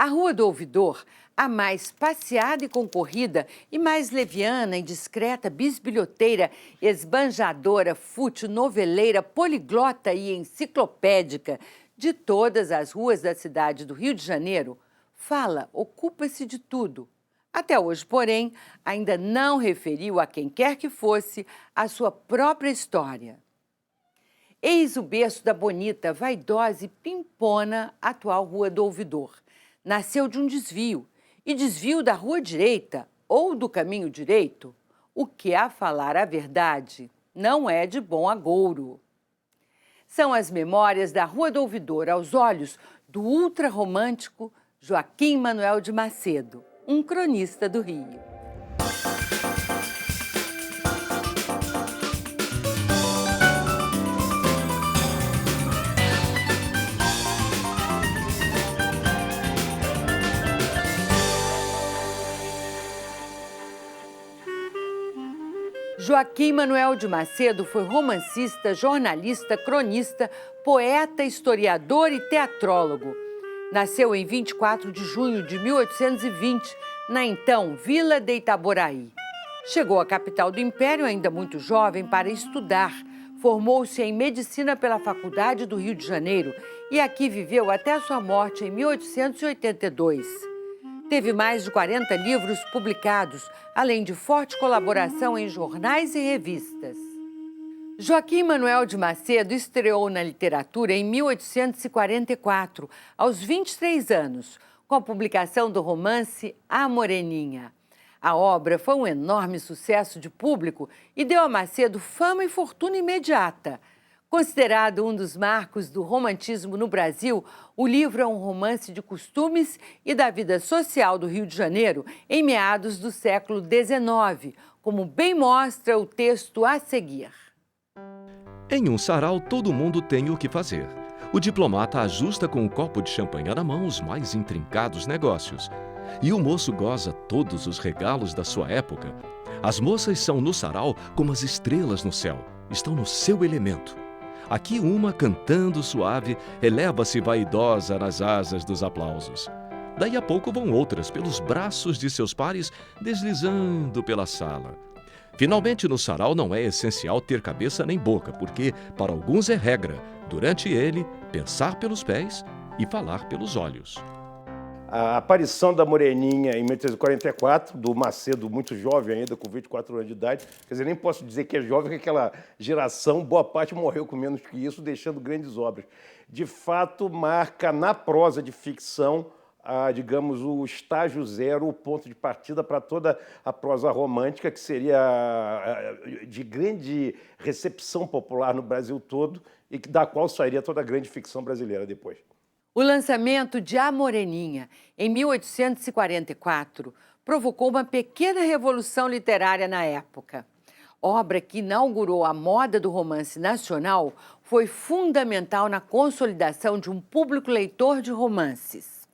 A Rua do Ouvidor, a mais passeada e concorrida e mais leviana e discreta bisbilhoteira, esbanjadora, fútil, noveleira, poliglota e enciclopédica de todas as ruas da cidade do Rio de Janeiro, ocupa-se de tudo. Até hoje, porém, ainda não referiu a quem quer que fosse a sua própria história. Eis o berço da bonita, vaidosa e pimpona atual Rua do Ouvidor. Nasceu de um desvio, e desvio da rua direita ou do caminho direito, o que, a falar a verdade, não é de bom agouro. São as memórias da Rua do Ouvidor aos olhos do ultrarromântico Joaquim Manoel de Macedo, um cronista do Rio. Joaquim Manoel de Macedo foi romancista, jornalista, cronista, poeta, historiador e teatrólogo. Nasceu em 24 de junho de 1820, na então Vila de Itaboraí. Chegou à capital do Império ainda muito jovem para estudar. Formou-se em medicina pela Faculdade do Rio de Janeiro e aqui viveu até a sua morte em 1882. Teve mais de 40 livros publicados, além de forte colaboração em jornais e revistas. Joaquim Manoel de Macedo estreou na literatura em 1844, aos 23 anos, com a publicação do romance A Moreninha. A obra foi um enorme sucesso de público e deu a Macedo fama e fortuna imediata. Considerado um dos marcos do romantismo no Brasil, o livro é um romance de costumes e da vida social do Rio de Janeiro em meados do século XIX, como bem mostra o texto a seguir. Em um sarau, todo mundo tem o que fazer. O diplomata ajusta com um copo de champanhe na mão os mais intrincados negócios. E o moço goza todos os regalos da sua época. As moças são no sarau como as estrelas no céu, estão no seu elemento. Aqui uma, cantando suave, eleva-se vaidosa nas asas dos aplausos. Daí a pouco vão outras, pelos braços de seus pares, deslizando pela sala. Finalmente, no sarau não é essencial ter cabeça nem boca, porque, para alguns é regra, durante ele, pensar pelos pés e falar pelos olhos. A aparição da Moreninha em 1844, do Macedo muito jovem ainda, com 24 anos de idade, quer dizer, nem posso dizer que é jovem, porque aquela geração, boa parte morreu com menos que isso, deixando grandes obras. De fato, marca na prosa de ficção, digamos, o estágio zero, o ponto de partida para toda a prosa romântica, que seria de grande recepção popular no Brasil todo e da qual sairia toda a grande ficção brasileira depois. O lançamento de A Moreninha, em 1844, provocou uma pequena revolução literária na época. Obra que inaugurou a moda do romance nacional, foi fundamental na consolidação de um público leitor de romances.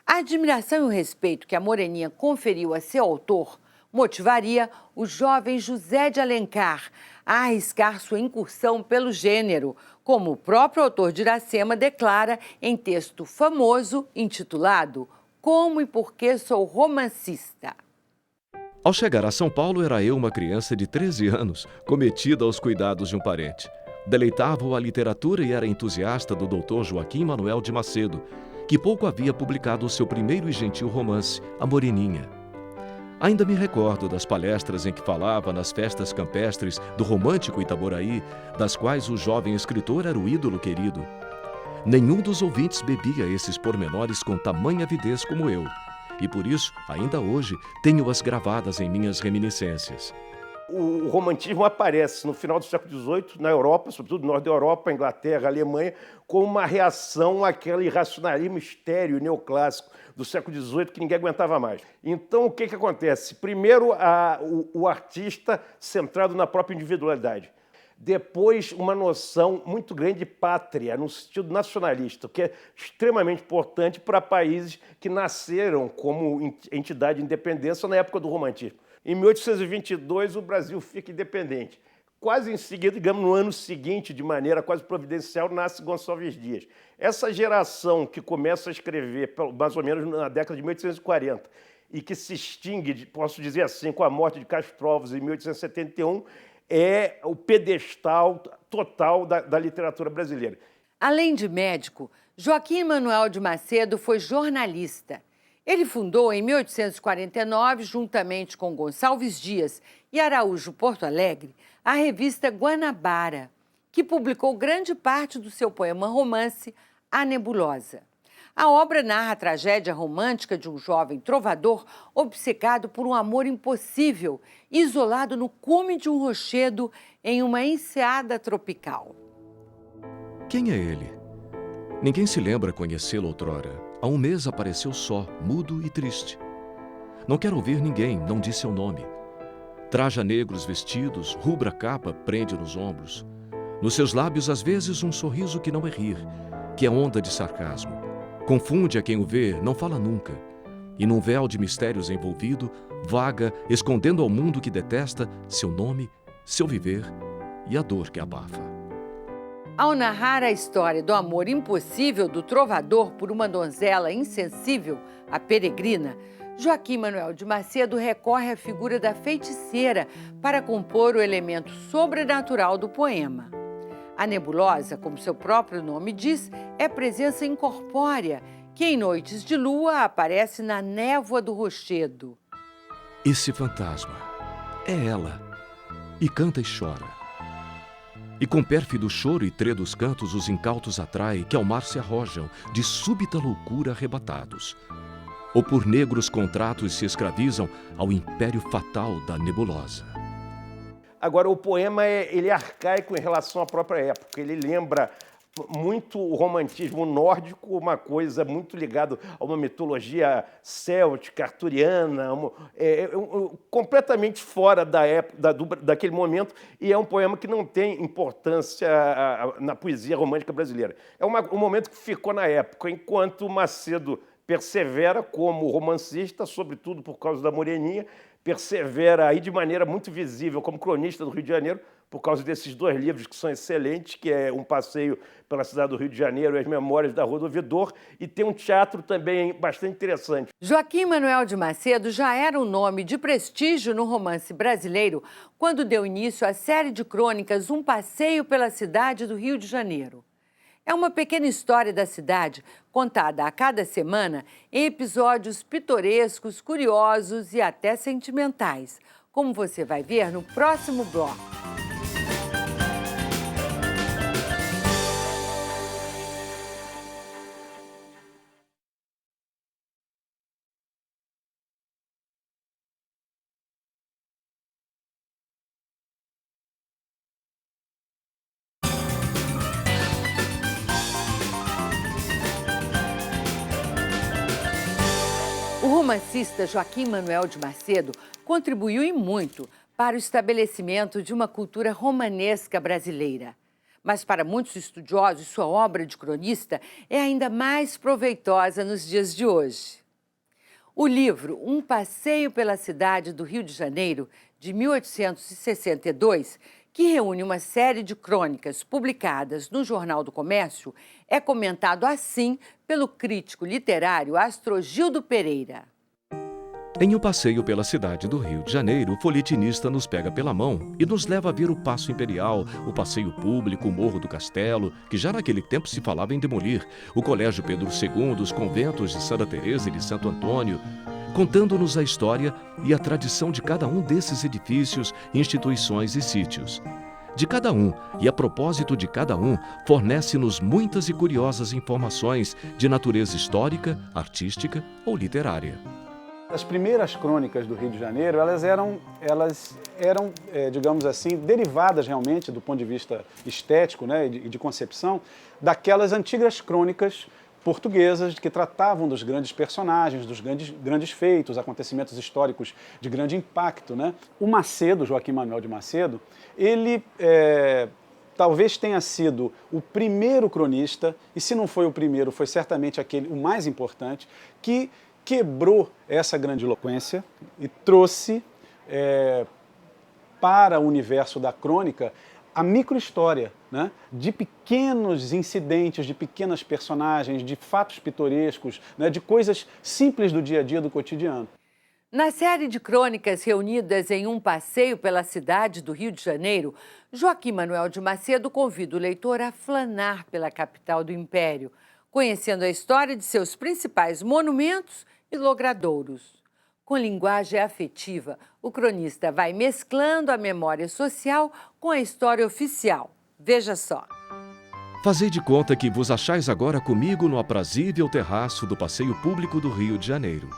A admiração e o respeito que a Moreninha conferiu a seu autor motivaria o jovem José de Alencar a arriscar sua incursão pelo gênero, como o próprio autor de Iracema declara em texto famoso intitulado Como e Por que Sou Romancista. Ao chegar a São Paulo, era eu uma criança de 13 anos, cometida aos cuidados de um parente. Deleitava-o a literatura e era entusiasta do doutor Joaquim Manoel de Macedo, que pouco havia publicado o seu primeiro e gentil romance, A Moreninha. Ainda me recordo das palestras em que falava nas festas campestres do romântico Itaboraí, das quais o jovem escritor era o ídolo querido. Nenhum dos ouvintes bebia esses pormenores com tamanha avidez como eu, e por isso, ainda hoje, tenho-as gravadas em minhas reminiscências. O romantismo aparece no final do século XVIII, na Europa, sobretudo no norte da Europa, Inglaterra, Alemanha, como uma reação àquele irracionalismo estéril neoclássico do século XVIII que ninguém aguentava mais. Então, o que acontece? Primeiro, o artista centrado na própria individualidade. Depois, uma noção muito grande de pátria, no sentido nacionalista, que é extremamente importante para países que nasceram como entidade de independência na época do romantismo. Em 1822, o Brasil fica independente. quase em seguida, digamos, no ano seguinte, de maneira quase providencial, nasce Gonçalves Dias. Essa geração que começa a escrever, mais ou menos na década de 1840, e que se extingue, posso dizer assim, com a morte de Castro Alves em 1871, é o pedestal total da literatura brasileira. Além de médico, Joaquim Manuel de Macedo foi jornalista. Ele fundou em 1849, juntamente com Gonçalves Dias e Araújo Porto Alegre, a revista Guanabara, que publicou grande parte do seu poema-romance A Nebulosa. A obra narra a tragédia romântica de um jovem trovador obcecado por um amor impossível, isolado no cume de um rochedo em uma enseada tropical. Quem é ele? Ninguém se lembra conhecê-lo outrora. Há um mês apareceu só, mudo e triste. Não quer ouvir ninguém, não diz seu nome. Traja negros vestidos, rubra capa prende nos ombros. Nos seus lábios, às vezes, um sorriso que não é rir, que é onda de sarcasmo. Confunde a quem o vê, não fala nunca. E num véu de mistérios envolvido, vaga, escondendo ao mundo que detesta seu nome, seu viver e a dor que abafa. Ao narrar a história do amor impossível do trovador por uma donzela insensível, a peregrina, Joaquim Manuel de Macedo recorre à figura da feiticeira para compor o elemento sobrenatural do poema. A nebulosa, como seu próprio nome diz, é presença incorpórea, que em noites de lua aparece na névoa do rochedo. Esse fantasma é ela, e canta e chora. E com pérfido choro e tredos cantos os incautos atrai, que ao mar se arrojam, de súbita loucura arrebatados. Ou por negros contratos se escravizam ao império fatal da nebulosa. Agora, o poema ele é arcaico em relação à própria época. Ele lembra muito o romantismo nórdico, uma coisa muito ligada a uma mitologia céltica, arturiana, completamente fora da época, daquele momento, e é um poema que não tem importância na poesia romântica brasileira. É um momento que ficou na época, enquanto Macedo persevera como romancista, sobretudo por causa da Moreninha, persevera aí de maneira muito visível como cronista do Rio de Janeiro, por causa desses dois livros que são excelentes, que é Um Passeio pela Cidade do Rio de Janeiro e As Memórias da Rua do Ouvidor, e tem um teatro também bastante interessante. Joaquim Manuel de Macedo já era um nome de prestígio no romance brasileiro quando deu início à série de crônicas Um Passeio pela Cidade do Rio de Janeiro. É uma pequena história da cidade, contada a cada semana em episódios pitorescos, curiosos e até sentimentais, como você vai ver no próximo bloco. O romancista Joaquim Manuel de Macedo contribuiu e muito para o estabelecimento de uma cultura romanesca brasileira. Mas para muitos estudiosos, sua obra de cronista é ainda mais proveitosa nos dias de hoje. O livro Um Passeio pela Cidade do Rio de Janeiro, de 1862, que reúne uma série de crônicas publicadas no Jornal do Comércio, é comentado assim pelo crítico literário Astrogildo Pereira. Em Um Passeio pela Cidade do Rio de Janeiro, o folhetinista nos pega pela mão e nos leva a ver o Paço Imperial, o Passeio Público, o Morro do Castelo, que já naquele tempo se falava em demolir, o Colégio Pedro II, os conventos de Santa Teresa e de Santo Antônio, contando-nos a história e a tradição de cada um desses edifícios, instituições e sítios. De cada um, e a propósito de cada um, fornece-nos muitas e curiosas informações de natureza histórica, artística ou literária. As primeiras crônicas do Rio de Janeiro, elas eram, digamos assim, derivadas realmente do ponto de vista estético, né, e de concepção, daquelas antigas crônicas portuguesas que tratavam dos grandes personagens, dos grandes feitos, acontecimentos históricos de grande impacto, né? O Macedo, Joaquim Manuel de Macedo, ele talvez tenha sido o primeiro cronista, e se não foi o primeiro, foi certamente o mais importante, que quebrou essa grandiloquência e trouxe para o universo da crônica a microhistória, né? De pequenos incidentes, de pequenas personagens, de fatos pitorescos, né? De coisas simples do dia a dia, do cotidiano. Na série de crônicas reunidas em um passeio pela cidade do Rio de Janeiro, Joaquim Manuel de Macedo convida o leitor a flanar pela capital do Império, conhecendo a história de seus principais monumentos e logradouros. Com linguagem afetiva, o cronista vai mesclando a memória social com a história oficial. Veja só. Fazei de conta que vos achais agora comigo no aprazível terraço do passeio público do Rio de Janeiro.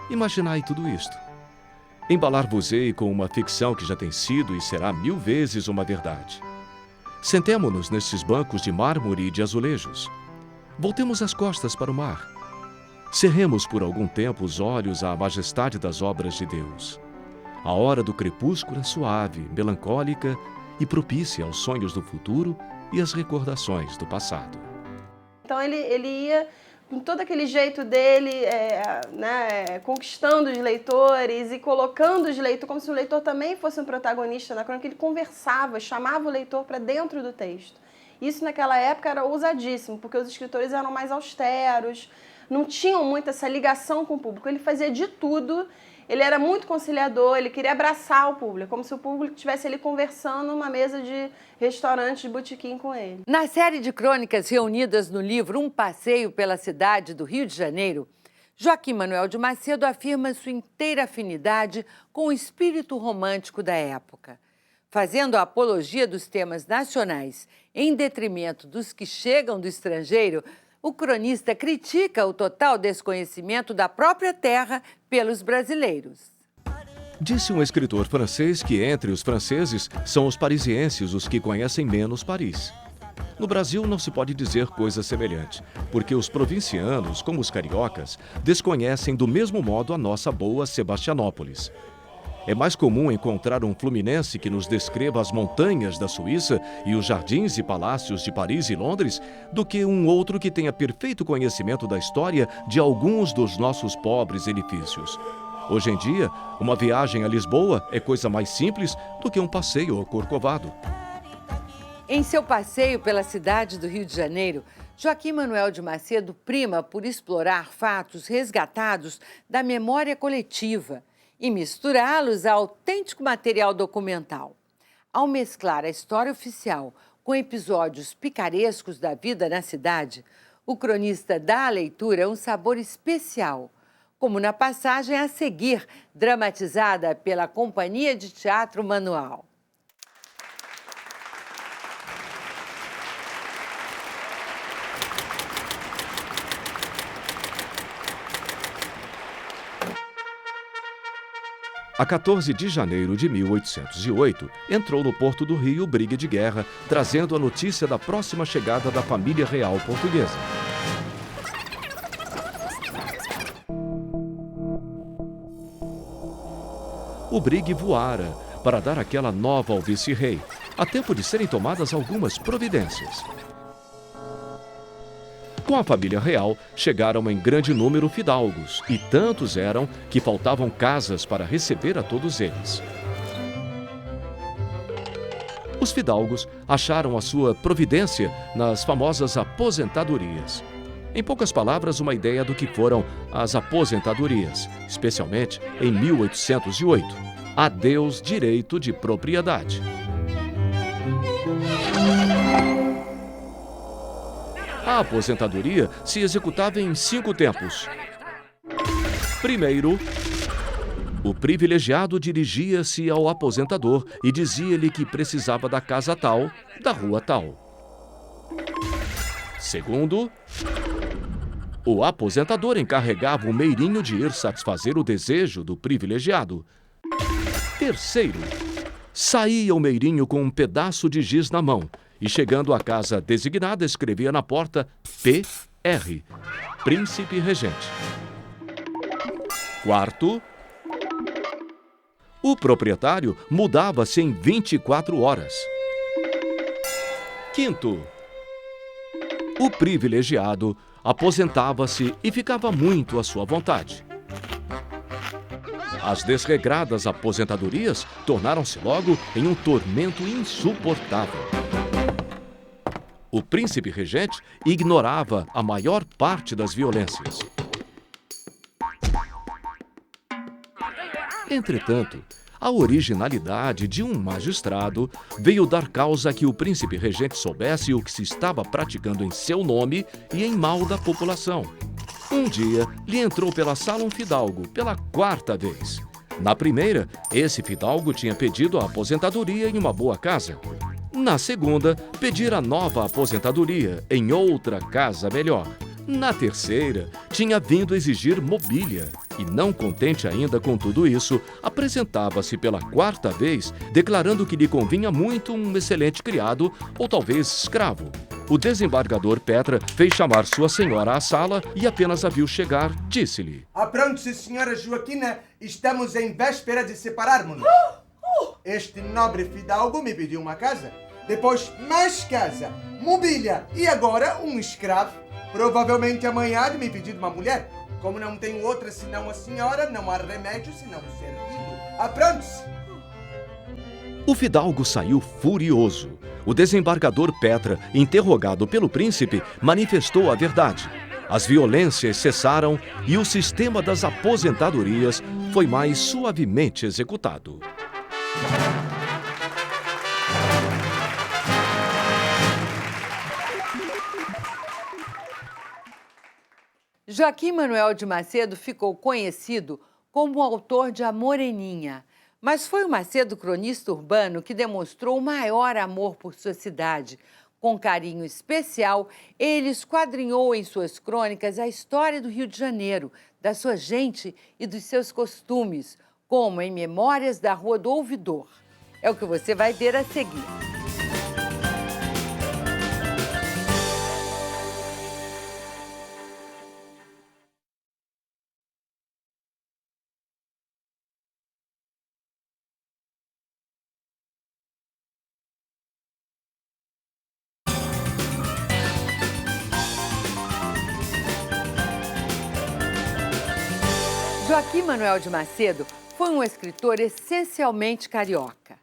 Imaginai tudo isto. Embalar-vos-ei com uma ficção que já tem sido e será 1000 vezes uma verdade. Sentemo-nos nestes bancos de mármore e de azulejos. Voltemos as costas para o mar. Cerremos por algum tempo os olhos à majestade das obras de Deus. A hora do crepúsculo é suave, melancólica e propícia aos sonhos do futuro e às recordações do passado. Então ele ia com todo aquele jeito dele, conquistando os leitores e colocando os leitores, como se o leitor também fosse um protagonista na crônica. Ele conversava, chamava o leitor para dentro do texto. Isso naquela época era ousadíssimo, porque os escritores eram mais austeros, não tinham muito essa ligação com o público. Ele fazia de tudo, ele era muito conciliador, ele queria abraçar o público, como se o público estivesse ali conversando numa mesa de restaurante, de botequim com ele. Na série de crônicas reunidas no livro Um Passeio pela Cidade do Rio de Janeiro, Joaquim Manuel de Macedo afirma sua inteira afinidade com o espírito romântico da época. Fazendo a apologia dos temas nacionais em detrimento dos que chegam do estrangeiro, o cronista critica o total desconhecimento da própria terra pelos brasileiros. Disse um escritor francês que entre os franceses são os parisienses os que conhecem menos Paris. No Brasil não se pode dizer coisa semelhante, porque os provincianos, como os cariocas, desconhecem do mesmo modo a nossa boa Sebastianópolis. É mais comum encontrar um fluminense que nos descreva as montanhas da Suíça e os jardins e palácios de Paris e Londres do que um outro que tenha perfeito conhecimento da história de alguns dos nossos pobres edifícios. Hoje em dia, uma viagem a Lisboa é coisa mais simples do que um passeio ao Corcovado. Em seu passeio pela cidade do Rio de Janeiro, Joaquim Manuel de Macedo prima por explorar fatos resgatados da memória coletiva e misturá-los a autêntico material documental. Ao mesclar a história oficial com episódios picarescos da vida na cidade, o cronista dá à leitura um sabor especial, como na passagem a seguir, dramatizada pela Companhia de Teatro Manual. A 14 de janeiro de 1808, entrou no Porto do Rio briga de guerra, trazendo a notícia da próxima chegada da família real portuguesa. O brigue voara para dar aquela nova ao vice-rei, a tempo de serem tomadas algumas providências. Com a família real, chegaram em grande número fidalgos, e tantos eram que faltavam casas para receber a todos eles. Os fidalgos acharam a sua providência nas famosas aposentadorias. Em poucas palavras, uma ideia do que foram as aposentadorias, especialmente em 1808. Adeus direito de propriedade. A aposentadoria se executava em 5 tempos. Primeiro, o privilegiado dirigia-se ao aposentador e dizia-lhe que precisava da casa tal, da rua tal. Segundo, o aposentador encarregava o meirinho de ir satisfazer o desejo do privilegiado. Terceiro, saía o meirinho com um pedaço de giz na mão e, chegando à casa designada, escrevia na porta P.R., Príncipe Regente. Quarto, o proprietário mudava-se em 24 horas. Quinto, o privilegiado aposentava-se e ficava muito à sua vontade. As desregradas aposentadorias tornaram-se logo em um tormento insuportável. O príncipe regente ignorava a maior parte das violências. Entretanto, a originalidade de um magistrado veio dar causa a que o príncipe regente soubesse o que se estava praticando em seu nome e em mal da população. Um dia, lhe entrou pela sala um fidalgo, pela 4ª vez. Na primeira, esse fidalgo tinha pedido a aposentadoria em uma boa casa. Na segunda, pedira nova aposentadoria em outra casa melhor. Na terceira, tinha vindo exigir mobília. E não contente ainda com tudo isso, apresentava-se pela 4ª vez, declarando que lhe convinha muito um excelente criado ou talvez escravo. O desembargador Petra fez chamar sua senhora à sala e apenas a viu chegar, disse-lhe: Apronte-se, senhora Joaquina, estamos em véspera de separarmos-nos. Este nobre fidalgo me pediu uma casa, depois mais casa, mobília e agora um escravo. Provavelmente amanhã há de me pedir uma mulher. Como não tenho outra senão a senhora, não há remédio senão servi-lo. Apronte-se! O fidalgo saiu furioso. O desembargador Petra, interrogado pelo príncipe, manifestou a verdade. As violências cessaram e o sistema das aposentadorias foi mais suavemente executado. Joaquim Manuel de Macedo ficou conhecido como o autor de A Moreninha, mas foi o Macedo, cronista urbano, que demonstrou o maior amor por sua cidade. Com carinho especial, ele esquadrinhou em suas crônicas a história do Rio de Janeiro, da sua gente e dos seus costumes, como em Memórias da Rua do Ouvidor. É o que você vai ver a seguir. Joaquim Manuel de Macedo foi um escritor essencialmente carioca.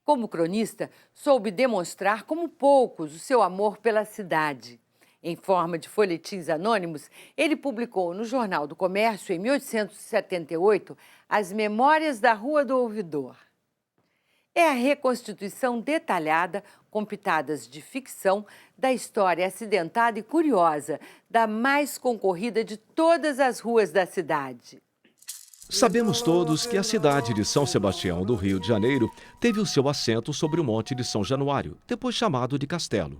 Como cronista, soube demonstrar como poucos o seu amor pela cidade. Em forma de folhetins anônimos, ele publicou no Jornal do Comércio, em 1878, As Memórias da Rua do Ouvidor. É a reconstituição detalhada, com pitadas de ficção, da história acidentada e curiosa da mais concorrida de todas as ruas da cidade. Sabemos todos que a cidade de São Sebastião do Rio de Janeiro teve o seu assento sobre o Monte de São Januário, depois chamado de Castelo.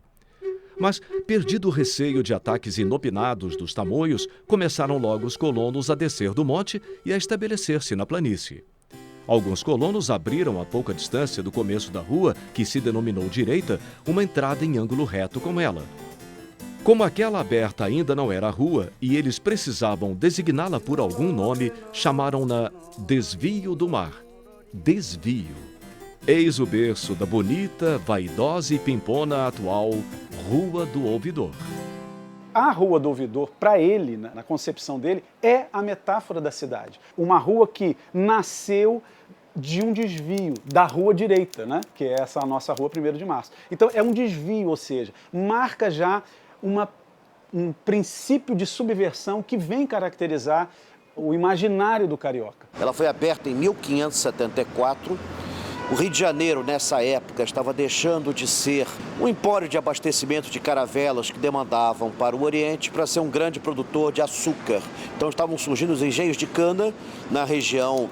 Mas, perdido o receio de ataques inopinados dos tamoios, começaram logo os colonos a descer do monte e a estabelecer-se na planície. Alguns colonos abriram a pouca distância do começo da rua, que se denominou direita, uma entrada em ângulo reto com ela. Como aquela aberta ainda não era rua e eles precisavam designá-la por algum nome, chamaram-na Desvio do Mar. Desvio. Eis o berço da bonita, vaidosa e pimpona atual Rua do Ouvidor. A Rua do Ouvidor, para ele, na concepção dele, é a metáfora da cidade. Uma rua que nasceu de um desvio da rua direita, né? Que é essa nossa rua 1º de Março. Então é um desvio, ou seja, marca já um princípio de subversão que vem caracterizar o imaginário do carioca. Ela foi aberta em 1574. O Rio de Janeiro, nessa época, estava deixando de ser um empório de abastecimento de caravelas que demandavam para o Oriente para ser um grande produtor de açúcar. Então estavam surgindo os engenhos de cana na região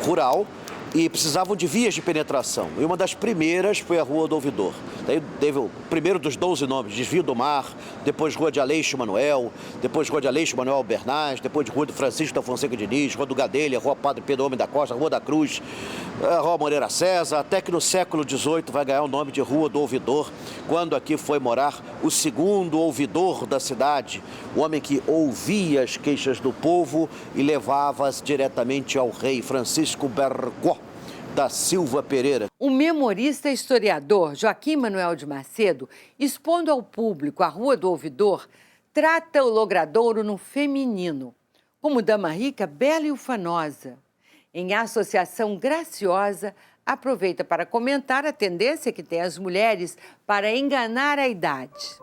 rural e precisavam de vias de penetração. E uma das primeiras foi a Rua do Ouvidor. Daí teve o primeiro dos 12 nomes, Desvio do Mar, depois Rua de Aleixo Manuel, depois Rua de Aleixo Manuel Albernaz, depois de Rua do Francisco da Fonseca Diniz, Rua do Gadelha, Rua Padre Pedro Homem da Costa, Rua da Cruz, Rua Moreira César, até que no século XVIII vai ganhar o nome de Rua do Ouvidor, quando aqui foi morar o segundo ouvidor da cidade, o homem que ouvia as queixas do povo e levava-as diretamente ao rei Francisco Bercó da Silva Pereira. O memorista e historiador Joaquim Manuel de Macedo, expondo ao público a Rua do Ouvidor, trata o logradouro no feminino, como dama rica, bela e ufanosa. em associação graciosa, aproveita para comentar a tendência que tem as mulheres para enganar a idade.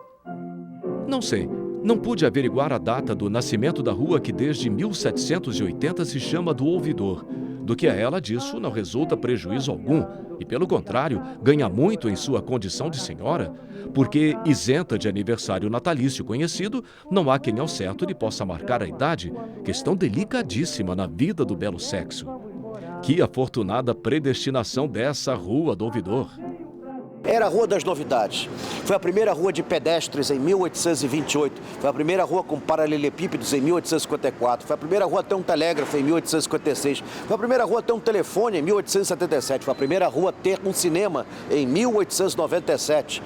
Não sei, não pude averiguar a data do nascimento da rua que desde 1780 se chama do Ouvidor. Do que a ela disso não resulta prejuízo algum e, pelo contrário, ganha muito em sua condição de senhora, porque, isenta de aniversário natalício conhecido, não há quem ao certo lhe possa marcar a idade, questão delicadíssima na vida do belo sexo. Que afortunada predestinação dessa Rua do Ouvidor! Era a Rua das Novidades. Foi a primeira rua de pedestres em 1828. Foi a primeira rua com paralelepípedos em 1854. Foi a primeira rua a ter um telégrafo em 1856. Foi a primeira rua a ter um telefone em 1877. Foi a primeira rua a ter um cinema em 1897.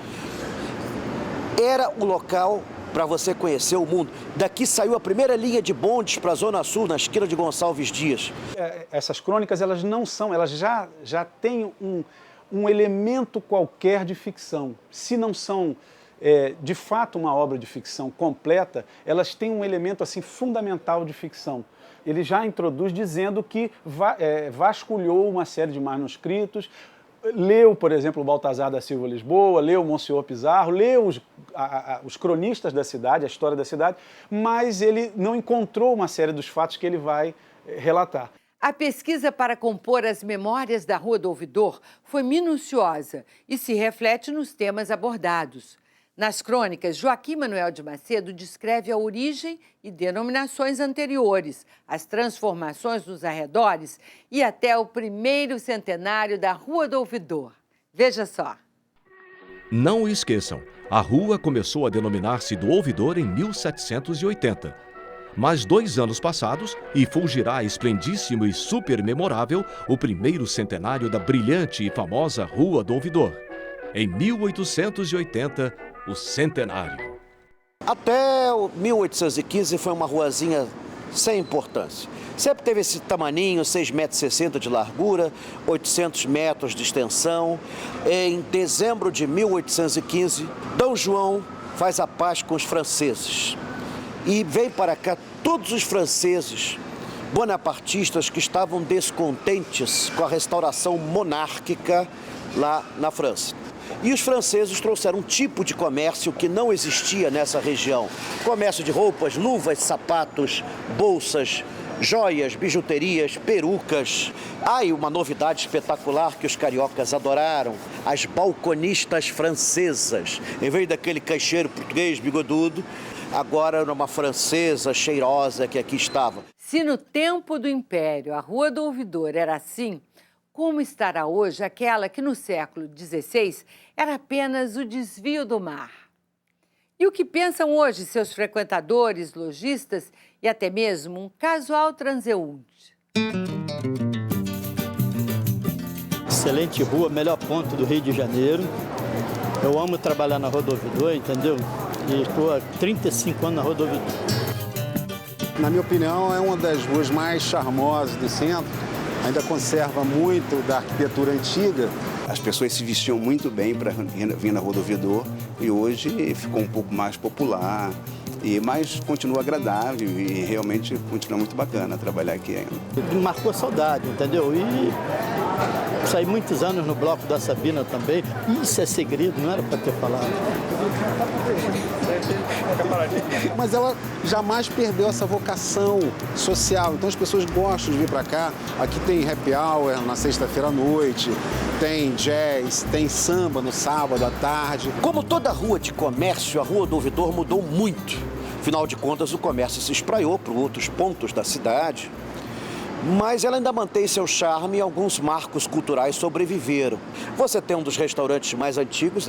Era o local para você conhecer o mundo. Daqui saiu a primeira linha de bondes para a Zona Sul, na esquina de Gonçalves Dias. Essas crônicas, elas não são, elas já têm um elemento qualquer de ficção. Se não são, de fato, uma obra de ficção completa, elas têm um elemento assim fundamental de ficção. Ele já introduz dizendo que vasculhou uma série de manuscritos, leu, por exemplo, o Baltazar da Silva Lisboa, leu o Monsenhor Pizarro, leu os cronistas da cidade, a história da cidade, mas ele não encontrou uma série dos fatos que ele vai relatar. A pesquisa para compor as memórias da Rua do Ouvidor foi minuciosa e se reflete nos temas abordados. Nas crônicas, Joaquim Manuel de Macedo descreve a origem e denominações anteriores, as transformações nos arredores e até o primeiro centenário da Rua do Ouvidor. Veja só. Não o esqueçam, a rua começou a denominar-se do Ouvidor em 1780. Mas 2 anos passados e fulgirá esplendíssimo e super memorável o primeiro centenário da brilhante e famosa Rua do Ouvidor. Em 1880, o centenário. Até 1815 foi uma ruazinha sem importância. Sempre teve esse tamaninho, 6,60 metros de largura, 800 metros de extensão. Em dezembro de 1815, Dom João faz a paz com os franceses. E vem para cá todos os franceses bonapartistas que estavam descontentes com a restauração monárquica lá na França. E os franceses trouxeram um tipo de comércio que não existia nessa região. Comércio de roupas, luvas, sapatos, bolsas, joias, bijuterias, perucas. E uma novidade espetacular que os cariocas adoraram, as balconistas francesas. Em vez daquele caixeiro português bigodudo, agora era uma francesa cheirosa que aqui estava. Se no tempo do Império a Rua do Ouvidor era assim, como estará hoje aquela que no século XVI era apenas o desvio do mar? E o que pensam hoje seus frequentadores, lojistas e até mesmo um casual transeunte? Excelente rua, melhor ponto do Rio de Janeiro. Eu amo trabalhar na Rua do Ouvidor, entendeu? E estou há 35 anos na Rua do Ouvidor. Na minha opinião, é uma das ruas mais charmosas do centro. Ainda conserva muito da arquitetura antiga. As pessoas se vestiam muito bem para vir na Rua do Ouvidor e hoje ficou um pouco mais popular, mas continua agradável e realmente continua muito bacana trabalhar aqui ainda. Marcou saudade, entendeu? E saí muitos anos no Bloco da Sabina também. Isso é segredo, não era para ter falado. Mas ela jamais perdeu essa vocação social. Então as pessoas gostam de vir para cá. Aqui tem happy hour na sexta-feira à noite, tem jazz, tem samba no sábado à tarde. Como toda rua de comércio, a Rua do Ouvidor mudou muito. Afinal de contas, o comércio se espraiou para outros pontos da cidade. Mas ela ainda mantém seu charme e alguns marcos culturais sobreviveram. Você tem um dos restaurantes mais antigos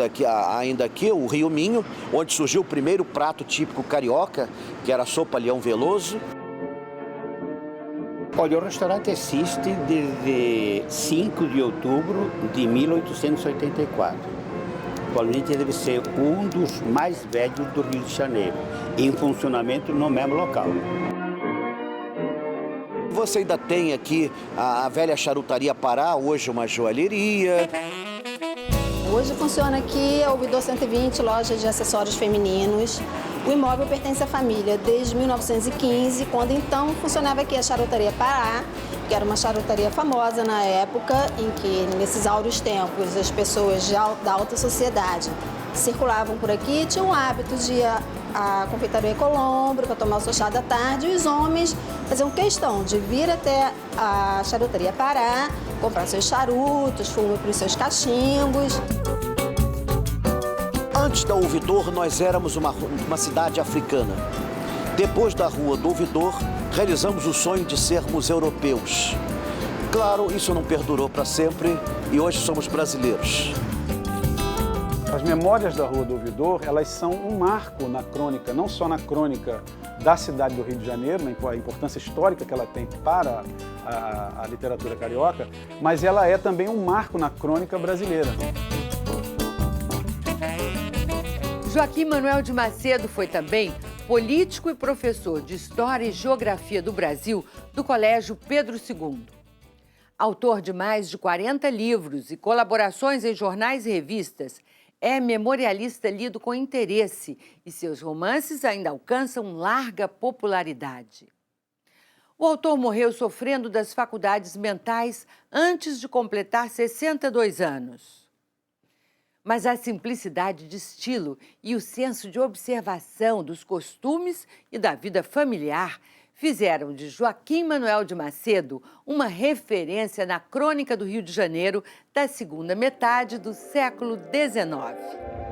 ainda aqui, o Rio Minho, onde surgiu o primeiro prato típico carioca, que era a sopa Leão Veloso. Olha, o restaurante existe desde 5 de outubro de 1884. Atualmente deve ser um dos mais velhos do Rio de Janeiro, em funcionamento no mesmo local. Você ainda tem aqui a velha charutaria Pará, hoje uma joalheria. Hoje funciona aqui a Ouvidor 120, loja de acessórios femininos. O imóvel pertence à família desde 1915, quando então funcionava aqui a Charutaria Pará, que era uma charutaria famosa na época em que, nesses áureos tempos, as pessoas da alta sociedade circulavam por aqui e tinham o hábito de ir à confeitaria Colombo para tomar o seu chá da tarde, e os homens faziam questão de vir até a Charutaria Pará, comprar seus charutos, fumo para os seus cachimbos. Antes da Ouvidor, nós éramos uma cidade africana. Depois da Rua do Ouvidor, realizamos o sonho de sermos europeus. Claro, isso não perdurou para sempre e hoje somos brasileiros. As memórias da Rua do Ouvidor, elas são um marco na crônica, não só na crônica da cidade do Rio de Janeiro, a importância histórica que ela tem para a literatura carioca, mas ela é também um marco na crônica brasileira. Joaquim Manuel de Macedo foi também político e professor de História e Geografia do Brasil do Colégio Pedro II. Autor de mais de 40 livros e colaborações em jornais e revistas, é memorialista lido com interesse e seus romances ainda alcançam larga popularidade. O autor morreu sofrendo das faculdades mentais antes de completar 62 anos. Mas a simplicidade de estilo e o senso de observação dos costumes e da vida familiar fizeram de Joaquim Manuel de Macedo uma referência na crônica do Rio de Janeiro da segunda metade do século XIX.